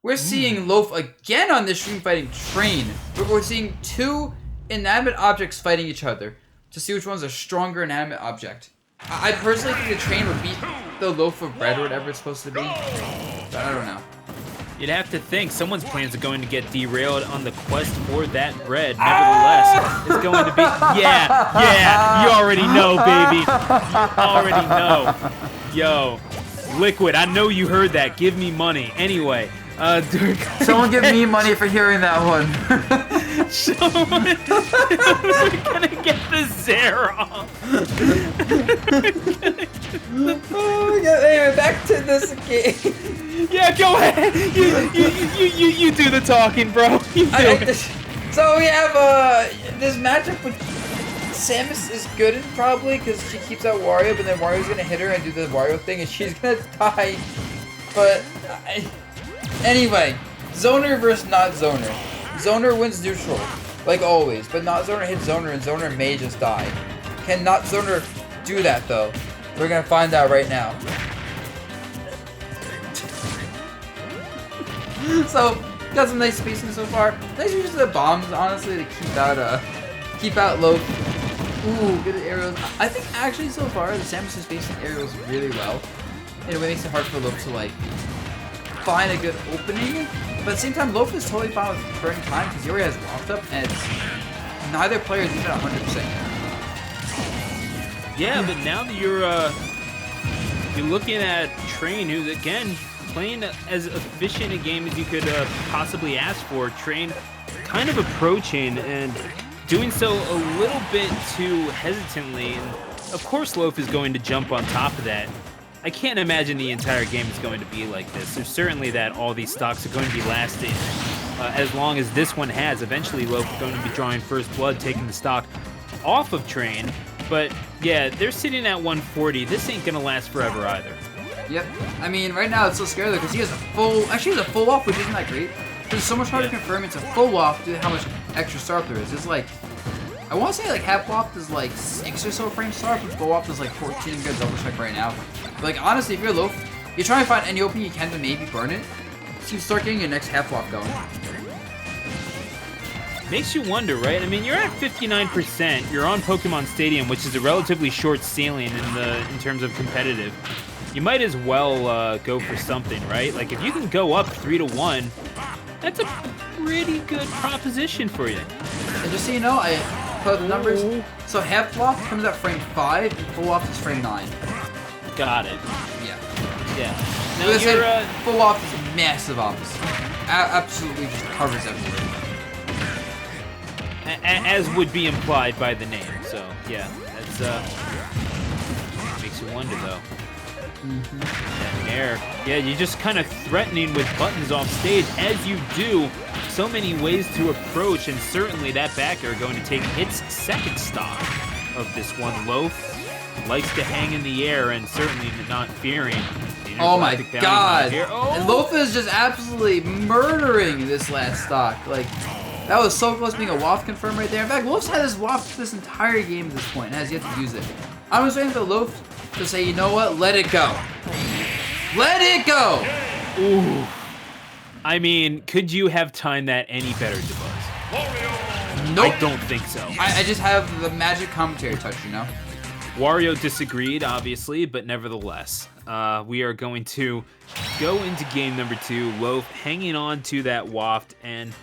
We're seeing Loaf again on this stream fighting Train. We're seeing two inanimate objects fighting each other to see which one's a stronger inanimate object. I personally think the Train would beat the loaf of bread or whatever it's supposed to be, but I don't know. You'd have to think someone's plans are going to get derailed on the quest for that bread. Nevertheless, it's going to be... Yeah, you already know, baby. You already know. Yo, Liquid, I know you heard that. Give me money. Anyway, someone give me money for hearing that one. We're gonna get the Zero. Oh my god, anyway, back to this game. Yeah, go ahead. You do the talking, bro. You do it. So we have this matchup with Samus is good probably because she keeps out Wario, but then Wario's gonna hit her and do the Wario thing, and she's gonna die. But anyway, Zoner versus not Zoner. Zoner wins neutral, like always, but not Zoner hits Zoner, and Zoner may just die. Can not Zoner do that though? We're gonna find out right now. So, got some nice spacing so far. Nice use of the bombs, honestly, to keep out Loaf. Ooh, good aerials. I think actually so far the Samus is spacing aerials really well. And it makes it hard for Loaf to like find a good opening. But at the same time, Loaf is totally fine with burning time because he already has Loft up, and neither player is even at 100%. Yeah, but now that you're looking at Train, who's again playing as efficient a game as you could possibly ask for. Train kind of approaching and doing so a little bit too hesitantly. And of course, Loaf is going to jump on top of that. I can't imagine the entire game is going to be like this. There's certainly that all these stocks are going to be lasting as long as this one has. Eventually, Loaf is going to be drawing first blood, taking the stock off of Train. But yeah, they're sitting at 140. This ain't gonna last forever either. Yep. I mean, right now it's so scary though because he has a full. Actually, he has a full off, which isn't that great. It's so much harder to confirm it's a full off due to how much extra startup there is. It's like, I want to say like half off is like 6 or so frames startup, and full off is like 14. I'm gonna double check right now. But like honestly, if you're low, you try and find any opening you can to maybe burn it. So you start getting your next half off going. Makes you wonder, right? I mean, you're at 59%. You're on Pokemon Stadium, which is a relatively short ceiling in terms of competitive. You might as well go for something, right? Like if you can go up 3-1, that's a pretty good proposition for you. And just so you know, I put the numbers. So half loft comes at frame 5, and full loft is frame 9. Got it. Yeah. Yeah. Now you're, full loft is massive opposite. Absolutely just covers everything. As would be implied by the name, so yeah, that's makes you wonder though. That air, yeah, you're just kind of threatening with buttons off stage as you do. So many ways to approach, and certainly that back air going to take its second stock of this one. Loaf likes to hang in the air and certainly not fearing. Oh my god! Oh. And Loaf is just absolutely murdering this last stock. Like, that was so close to being a waft confirm right there. In fact, Loaf's had this waft this entire game at this point and has yet to use it. I was waiting for Loaf to say, you know what, let it go. Let it go! Ooh. I mean, could you have timed that any better, Dabuz? Nope. I don't think so. I just have the magic commentary touch, you know? Wario disagreed, obviously, but nevertheless, we are going to go into game number 2. Loaf hanging on to that waft and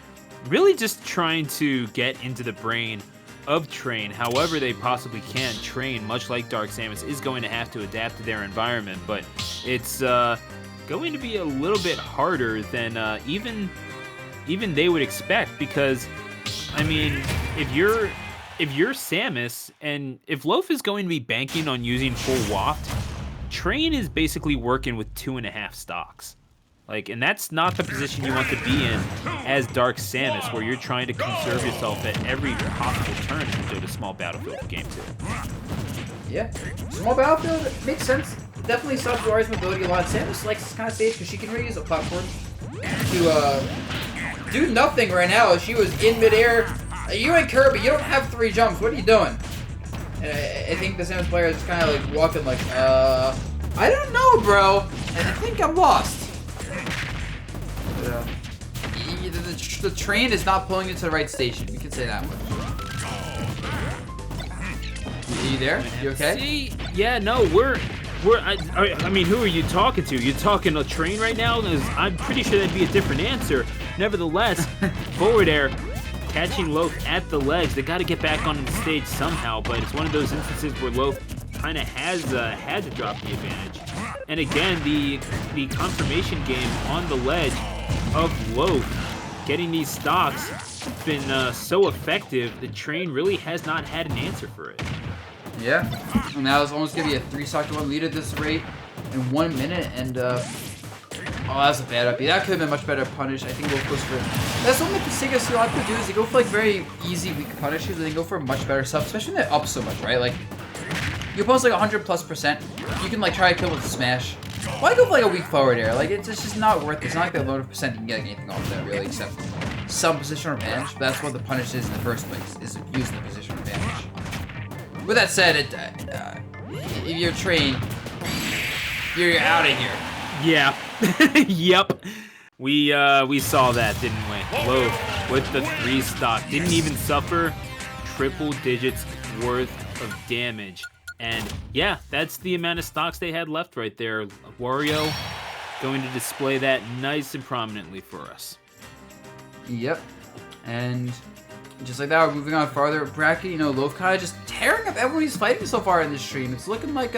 really just trying to get into the brain of Train however they possibly can. Train, much like Dark Samus, is going to have to adapt to their environment, but it's going to be a little bit harder than even they would expect, because I mean, if you're Samus and if Loaf is going to be banking on using full waft, Train is basically working with 2.5 stocks. Like, and that's not the position you want to be in as Dark Samus, where you're trying to conserve yourself at every possible turn if you go to small battlefield game 2. Yeah, small battlefield makes sense. It definitely stops Wario's mobility a lot. Samus likes this kind of stage because she can really use a platform to do nothing right now. She was in midair. You and Kirby, you don't have 3 jumps. What are you doing? And I think the Samus player is just kind of like walking like, I don't know, bro. And I think I'm lost. Yeah. the train is not pulling you to the right station. We can say that much. Are you there? You okay? See, yeah, no, I mean, who are you talking to? You talking a train right now? 'Cause I'm pretty sure that'd be a different answer. Nevertheless, forward air, catching Loaf at the legs. They got to get back on the stage somehow, but it's one of those instances where Loaf kind of had to drop the advantage. And again, the confirmation game on the ledge of Loaf getting these stocks has been so effective. The train really has not had an answer for it. Yeah, and that was almost gonna be a 3-stock to 1 lead at this rate in 1 minute, and oh, that's a bad up B. That could have been much better punish. I think Wolf goes for. That's one mistake I see a lot of people do is they go for like very easy weak punishes, and they go for a much better stuff, especially when they're up so much, right? Like you post like 100+%, you can like try to kill with a smash. Why go for like a weak forward air? Like it's just not worth it. It's not like that low percent you can get like, anything off of that really, except some positional advantage. But that's what the punish is in the first place, is using the positional advantage. With that said, if you're trained, you're out of here. Yeah. Yep. We saw that, didn't we? Loaf with the 3-stock. Didn't even suffer triple digits worth of damage. And yeah, that's the amount of stocks they had left right there. Wario going to display that nice and prominently for us. Yep. And just like that, we're moving on farther bracket. You know, Loaf kind of just tearing up everyone he's fighting so far in this stream. It's looking like